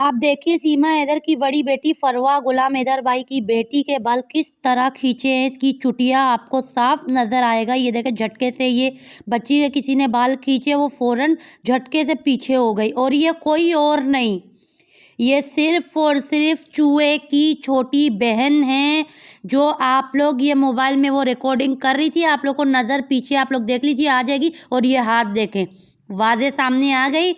आप देखिए सीमा हैदर की बड़ी बेटी फरवा गुलाम हैदर भाई की बेटी के बाल किस तरह खींचे हैं। इसकी चुटिया आपको साफ नजर आएगा। ये देखें, झटके से ये बच्ची के किसी ने बाल खींचे, वो फौरन झटके से पीछे हो गई। और ये कोई और नहीं, ये सिर्फ और सिर्फ चूहे की छोटी बहन है। जो आप लोग ये मोबाइल में वो रिकॉर्डिंग कर रही थी, आप लोग को नज़र पीछे आप लोग देख लीजिए आ जाएगी। और ये हाथ देखें, वाजे सामने आ गई।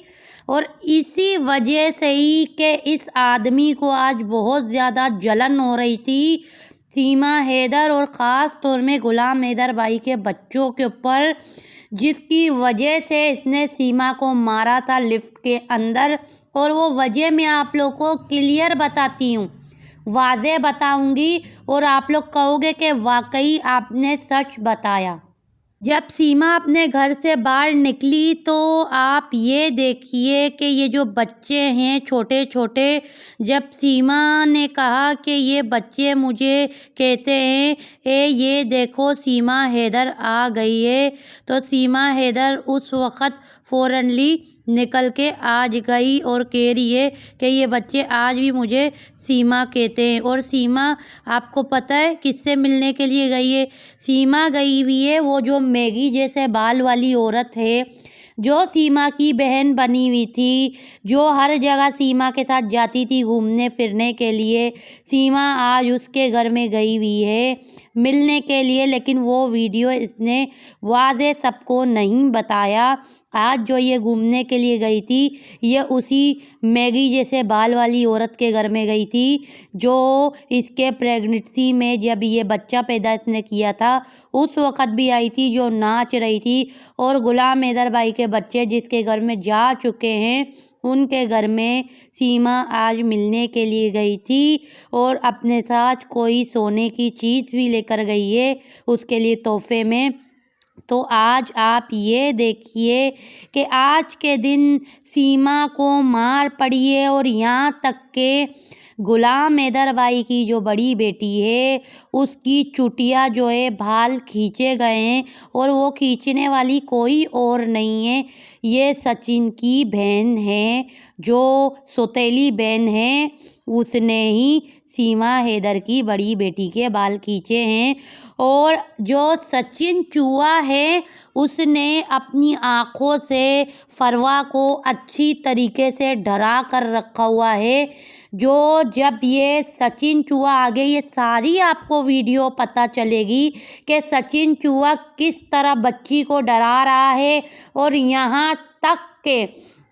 और इसी वजह से ही कि इस आदमी को आज बहुत ज़्यादा जलन हो रही थी सीमा हैदर और ख़ास तौर में गुलाम हैदर भाई के बच्चों के ऊपर, जिसकी वजह से इसने सीमा को मारा था लिफ्ट के अंदर। और वो वजह मैं आप लोग को क्लियर बताती हूँ, वाज़े बताऊंगी और आप लोग कहोगे कि वाकई आपने सच बताया। जब सीमा अपने घर से बाहर निकली तो आप ये देखिए कि ये जो बच्चे हैं छोटे छोटे, जब सीमा ने कहा कि ये बच्चे मुझे कहते हैं ये देखो सीमा हैदर आ गई है, तो सीमा हैदर उस वक़्त फ़ौरनली निकल के आज गई और कह रही है कि ये बच्चे आज भी मुझे सीमा कहते हैं। और सीमा आपको पता है किससे मिलने के लिए गई है? सीमा गई हुई है वो जो मैगी जैसे बाल वाली औरत है, जो सीमा की बहन बनी हुई थी, जो हर जगह सीमा के साथ जाती थी घूमने फिरने के लिए। सीमा आज उसके घर में गई हुई है मिलने के लिए, लेकिन वो वीडियो इसने वाज़े सबको नहीं बताया। आज जो ये घूमने के लिए गई थी, ये उसी मैगी जैसे बाल वाली औरत के घर में गई थी, जो इसके प्रेगनेंसी में जब ये बच्चा पैदा इसने किया था उस वक़्त भी आई थी, जो नाच रही थी। और गुलाम हैदर भाई के बच्चे जिसके घर में जा चुके हैं, उनके घर में सीमा आज मिलने के लिए गई थी और अपने साथ कोई सोने की चीज़ भी लेकर गई है उसके लिए तोहफे में। तो आज आप ये देखिए कि आज के दिन सीमा को मार पड़ी है। और यहाँ तक के गुलाम हैदर भाई की जो बड़ी बेटी है उसकी चुटिया जो है बाल खींचे गए हैं, और वो खींचने वाली कोई और नहीं है, ये सचिन की बहन है, जो सौतेली बहन है। उसने ही सीमा हैदर की बड़ी बेटी के बाल खींचे हैं। और जो सचिन चूहा है उसने अपनी आँखों से फरवा को अच्छी तरीके से डरा कर रखा हुआ है। जो जब ये सचिन चूहा आगे ये सारी आपको वीडियो पता चलेगी कि सचिन चूहा किस तरह बच्ची को डरा रहा है। और यहाँ तक के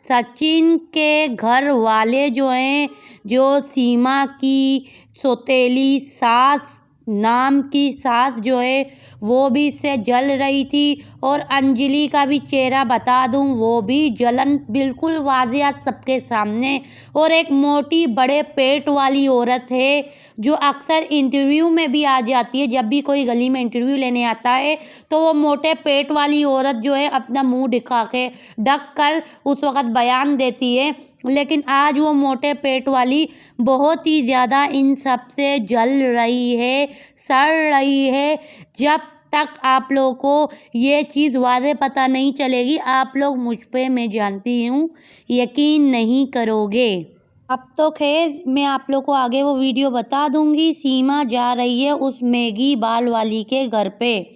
सचिन के घर वाले जो हैं, जो सीमा की सौतेली सास नाम की सास जो है वो भी इससे जल रही थी। और अंजलि का भी चेहरा बता दूं, वो भी जलन बिल्कुल वाज़िया सबके सामने। और एक मोटी बड़े पेट वाली औरत है जो अक्सर इंटरव्यू में भी आ जाती है, जब भी कोई गली में इंटरव्यू लेने आता है तो वो मोटे पेट वाली औरत जो है अपना मुंह दिखा के ढक कर उस वक़्त बयान देती है। लेकिन आज वो मोटे पेट वाली बहुत ही ज़्यादा इन सब से जल रही है, सड़ रही है। जब तक आप लोगों को ये चीज़ वाज़े पता नहीं चलेगी, आप लोग मुझ पे मैं जानती हूँ यकीन नहीं करोगे। अब तो खैर मैं आप लोग को आगे वो वीडियो बता दूंगी। सीमा जा रही है उस मैगी बाल वाली के घर पे,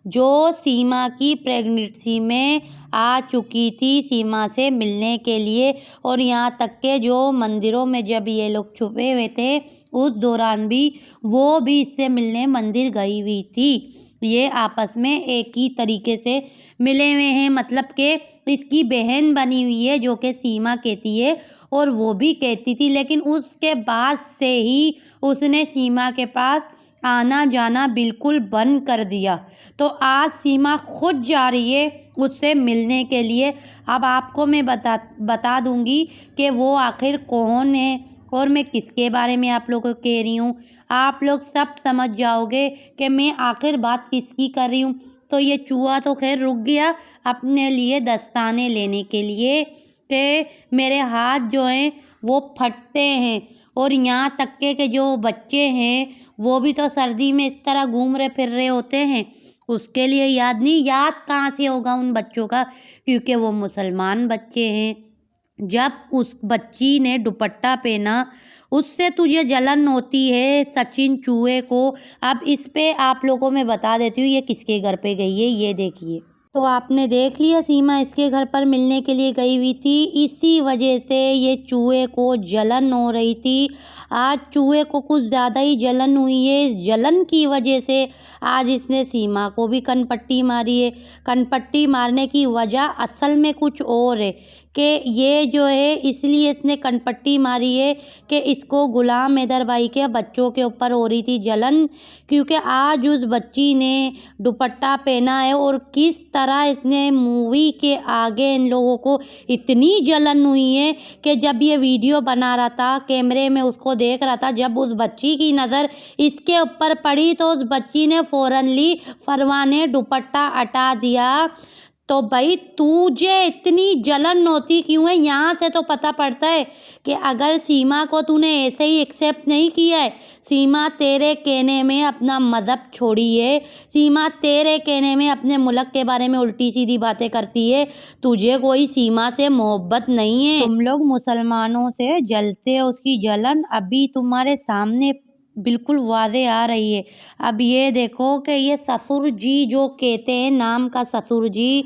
जो सीमा की प्रेगनेंसी में आ चुकी थी सीमा से मिलने के लिए। और यहाँ तक के जो मंदिरों में जब ये लोग छुपे हुए थे उस दौरान भी वो भी इससे मिलने मंदिर गई हुई थी। ये आपस में एक ही तरीके से मिले हुए हैं, मतलब कि इसकी बहन बनी हुई है जो कि सीमा कहती है और वो भी कहती थी। लेकिन उसके बाद से ही उसने सीमा के पास आना जाना बिल्कुल बंद कर दिया। तो आज सीमा खुद जा रही है उससे मिलने के लिए। अब आपको मैं बता दूंगी कि वो आखिर कौन है और मैं किसके बारे में आप लोगों को कह रही हूँ। आप लोग सब समझ जाओगे कि मैं आखिर बात किसकी कर रही हूँ। तो ये चूहा तो खैर रुक गया अपने लिए दस्ताने लेने के लिए कि मेरे हाथ जो हैं वो फटते हैं। और यहाँ तक के जो बच्चे हैं वो भी तो सर्दी में इस तरह घूम रहे फिर रहे होते हैं, उसके लिए याद नहीं, याद कहाँ से होगा उन बच्चों का, क्योंकि वो मुसलमान बच्चे हैं। जब उस बच्ची ने दुपट्टा पहना उससे तुझे जलन होती है सचिन चूहे को। अब इस पे आप लोगों में बता देती हूँ ये किसके घर पे गई है, ये देखिए। तो आपने देख लिया सीमा इसके घर पर मिलने के लिए गई हुई थी, इसी वजह से ये चूहे को जलन हो रही थी। आज चूहे को कुछ ज़्यादा ही जलन हुई है, इस जलन की वजह से आज इसने सीमा को भी कनपट्टी मारी है। कनपट्टी मारने की वजह असल में कुछ और है कि ये जो है इसलिए इसने कनपट्टी मारी है कि इसको गुलाम हैदर भाई के बच्चों के ऊपर हो रही थी जलन, क्योंकि आज उस बच्ची ने दुपट्टा पहना है और किस तरह इसने मूवी के आगे इन लोगों को इतनी जलन हुई है कि जब ये वीडियो बना रहा था कैमरे में उसको देख रहा था, जब उस बच्ची की नज़र इसके ऊपर पड़ी तो उस बच्ची ने फ़ौरनली फरवा ने दुपट्टा हटा दिया। तो भाई तुझे इतनी जलन होती क्यों है? यहाँ से तो पता पड़ता है कि अगर सीमा को तूने ऐसे ही एक्सेप्ट नहीं किया है, सीमा तेरे कहने में अपना मज़हब छोड़ी है, सीमा तेरे कहने में अपने मुल्क के बारे में उल्टी सीधी बातें करती है, तुझे कोई सीमा से मोहब्बत नहीं है। तुम लोग मुसलमानों से जलते हो, उसकी जलन अभी तुम्हारे सामने बिल्कुल वाज़े आ रही है। अब ये देखो कि ये ससुर जी जो कहते हैं, नाम का ससुर जी,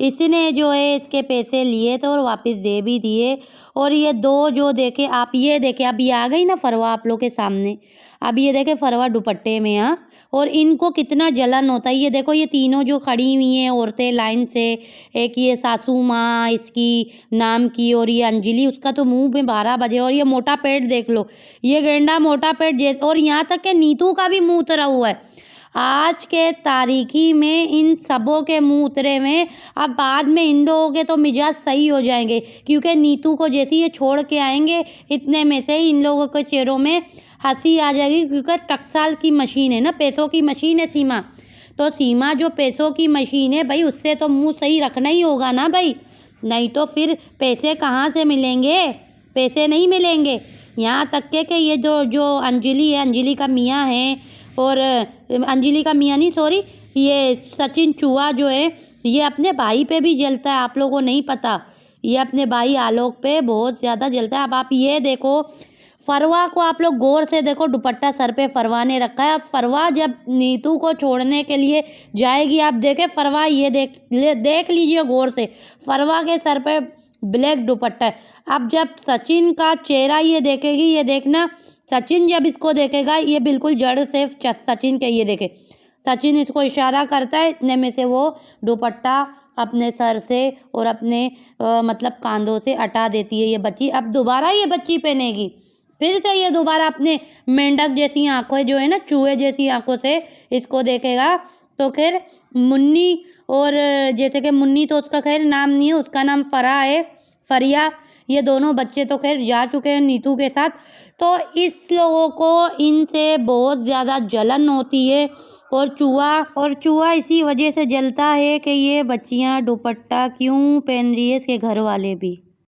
इसने जो है इसके पैसे लिए थे और वापस दे भी दिए। और ये दो जो देखे आप, ये देखे अब ये आ गई ना फरवा आप लोग के सामने, अब ये देखे फरवा दुपट्टे में, हाँ, और इनको कितना जलन होता है। ये देखो ये तीनों जो खड़ी हुई हैं औरतें लाइन से, एक ये सासू माँ इसकी नाम की, और ये अंजलि, उसका तो मुंह में 12 बजे, और ये मोटा पेट देख लो, ये गेंडा मोटा पेट, और यहाँ तक के नीतू का भी मुंह उतरा हुआ है। आज के तारीखी में इन सबों के मुंह उतरे में, अब बाद में इन लोगों के तो मिजाज सही हो जाएंगे, क्योंकि नीतू को जैसे ये छोड़ के आएंगे इतने में से ही इन लोगों के चेहरों में हंसी आ जाएगी, क्योंकि टकसाल की मशीन है ना, पैसों की मशीन है सीमा। तो सीमा जो पैसों की मशीन है भाई, उससे तो मुंह सही रखना ही होगा ना भाई, नहीं तो फिर पैसे कहाँ से मिलेंगे? पैसे नहीं मिलेंगे। यहाँ तक के ये जो जो अंजलि है, अंजलि का मियाँ है, और अंजलि का मियाँ नहीं सॉरी, ये सचिन चूहा जो है ये अपने भाई पे भी जलता है, आप लोगों को नहीं पता, ये अपने भाई आलोक पे बहुत ज़्यादा जलता है। अब आप ये देखो फरवा को, आप लोग गौर से देखो, दुपट्टा सर पे फरवा ने रखा है। अब फरवा जब नीतू को छोड़ने के लिए जाएगी, आप देखे फरवा, ये देख लीजिए गौर से, फरवा के सर पे ब्लैक दुपट्टा है। अब जब सचिन का चेहरा ये देखेगी, ये देखना सचिन जब इसको देखेगा, ये बिल्कुल जड़ से सचिन के, ये देखे सचिन इसको इशारा करता है, इतने में से वो दुपट्टा अपने सर से और अपने मतलब कांधों से हटा देती है ये बच्ची। अब दोबारा ये बच्ची पहनेगी, फिर से ये दोबारा अपने मेंढक जैसी आंखों जो है ना, चूहे जैसी आंखों से इसको देखेगा। तो खैर मुन्नी, और जैसे कि मुन्नी तो उसका खैर नाम नहीं है, उसका नाम फरा है, फरिया, ये दोनों बच्चे तो खैर जा चुके हैं नीतू के साथ। तो इस लोगों को इनसे बहुत ज़्यादा जलन होती है, और चूहा इसी वजह से जलता है कि ये बच्चियां दुपट्टा क्यों पहन रही है, इसके घर वाले भी।